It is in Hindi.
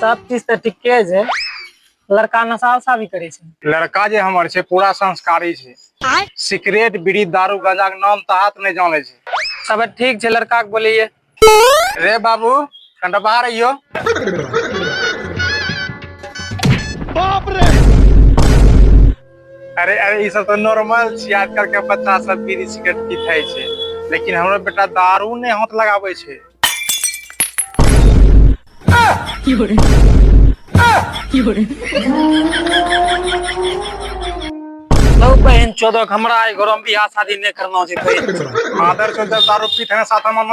सब चीज तो ठीके है। लड़का नशा उशा भी करे छे। लड़का जे हमर छे पूरा संस्कारी छे। सिगरेट बीड़ी दारू गांजा के नाम तहात नहीं जाने छे। सब ठीक छे, लड़का के बोलिए। रे बाबू कंडा बाहर आइयो। बाप रे। अरे अरे ये सब तो नॉर्मल छे, आजकल के बच्चा सब बीड़ी सिगरेट पीते छे, लेकिन हमरो बेटा दारू ने हाथ लगावे छे। तो बहन चौदह हमरा आई घर में बियाह शादी नहीं करना छे। आदर से जब दारू पीते हैं साथ में